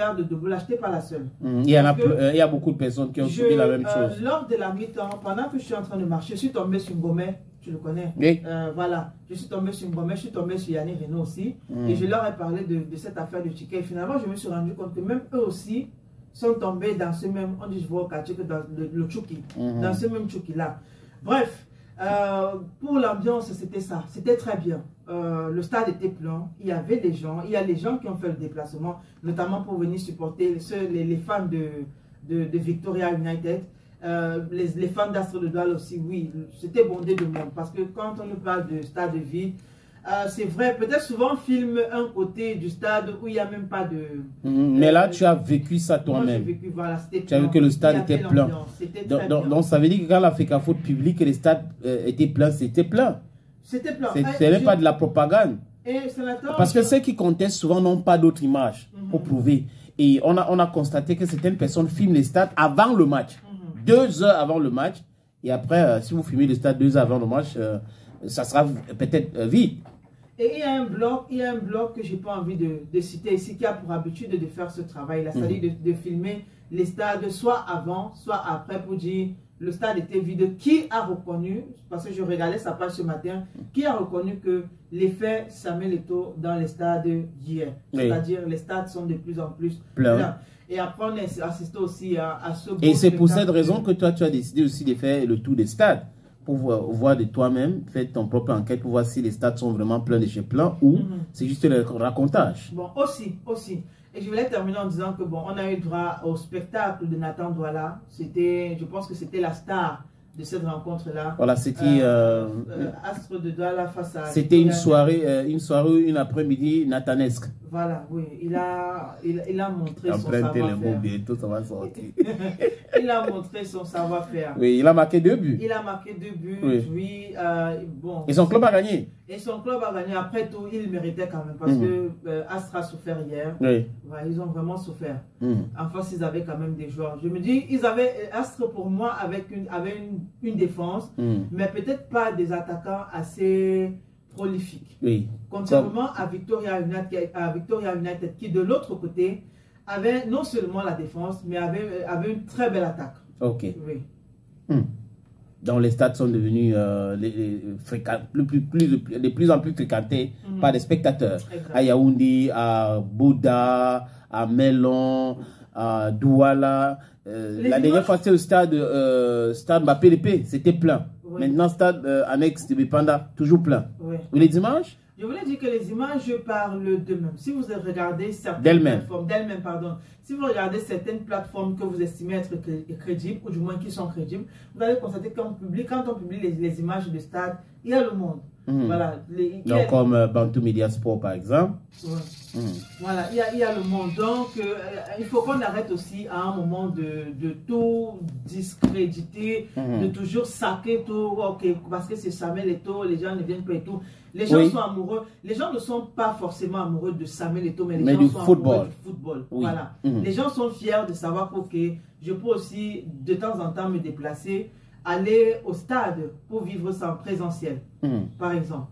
affaire de doublage, je n'étais pas la seule. Il y a beaucoup de personnes qui ont subi la même chose. Lors de la mi-temps, pendant que je suis en train de marcher, je suis tombé sur Ngomé, tu le connais. Oui. Voilà, je suis tombé sur Ngomé, je suis tombé sur Yannick Renaud aussi. Et je leur ai parlé de cette affaire de Tchika. Et finalement, je me suis rendu compte que même eux aussi sont tombés dans ce même, on dit je vois au quartier que dans le Tchouki, dans ce même Tchouki-là. Bref, pour l'ambiance, c'était ça, c'était très bien. Le stade était plein, il y avait des gens, il y a les gens qui ont fait le déplacement, notamment pour venir supporter les fans de Victoria United, les fans d'Astre de Douala aussi, oui, c'était bondé de monde, parce que quand on nous parle de stade vide, c'est vrai, peut-être souvent on filme un côté du stade où il n'y a même pas de... mais là, tu as vécu ça toi-même. J'ai vécu, voilà, c'était plein. Tu as vu que le stade était plein. Donc, ça veut dire que quand la FECAFOOT publie que le stade était plein, c'était plein. C'était plein. Ce n'est pas de la propagande. Parce que ceux qui contestent souvent n'ont pas d'autres images pour prouver. Et on a constaté que certaines personnes filment les stades avant le match. 2 heures avant le match. Et après, si vous filmez le stade 2 heures avant le match, ça sera peut-être vide. Et il y a un bloc que je n'ai pas envie de citer ici, qui a pour habitude de faire ce travail-là, c'est-à-dire de filmer les stades soit avant, soit après, pour dire le stade était vide. Qui a reconnu, parce que je regardais sa page ce matin, qui a reconnu que l'effet Samuel Eto'o dans les stades d'hier, c'est-à-dire les stades sont de plus en plus pleins. Et après, on a assisté aussi à ce... Et c'est pour cette raison que toi, tu as décidé aussi de faire le tour des stades, pour voir de toi-même, faire ton propre enquête pour voir si les stades sont vraiment pleins de chez plein ou c'est juste le racontage. Bon, aussi. Et je voulais terminer en disant que bon, on a eu droit au spectacle de Nathan Douala. C'était, je pense que c'était la star de cette rencontre-là. Voilà, c'était... Astre de Douala face à... C'était une soirée, une après-midi nathanesque. Voilà, oui. Il a montré son savoir-faire. Les mots, bientôt ça va sortir. Il a montré son savoir-faire. Oui, il a marqué 2 buts. Il a marqué 2 buts, oui. Bon, et son club a gagné. Et son club a gagné. Après tout, il méritait quand même. Parce que Astre a souffert hier. Oui. Ouais, ils ont vraiment souffert. En face, ils avaient quand même des joueurs. Je me dis, Astre pour moi avait une défense, mais peut-être pas des attaquants assez prolifiques. Oui. Contrairement à Victoria United, qui de l'autre côté avait non seulement la défense, mais avait une très belle attaque. Ok. Oui. Donc les stades sont devenus de plus en plus fréquentés par des spectateurs. Exact. À Yaoundé, à Bouddha, à Melon, à Douala. La dernière fois, c'était au stade Mbappé, c'était plein. Oui. Maintenant, stade annexe de Bipanda, toujours plein. Oui. Vous les images? Je voulais dire que les images parlent d'eux-mêmes. Si vous regardez certaines plateformes, si vous regardez certaines plateformes que vous estimez être crédibles, ou du moins qui sont crédibles, vous allez constater quand on publie les images de stade, il y a le monde. Voilà, donc comme Bantu Media Sport par exemple. Ouais. Voilà, il y a le monde. Donc il faut qu'on arrête aussi à un moment de tout discréditer, de toujours saquer tout, parce que c'est Samuel Eto'o, les gens ne viennent pas et tout. Les gens sont amoureux. Les gens ne sont pas forcément amoureux de Samuel Eto'o, mais les gens sont amoureux du football. Oui. Voilà. Les gens sont fiers de savoir que je peux aussi de temps en temps me déplacer, aller au stade pour vivre ça en présentiel, par exemple.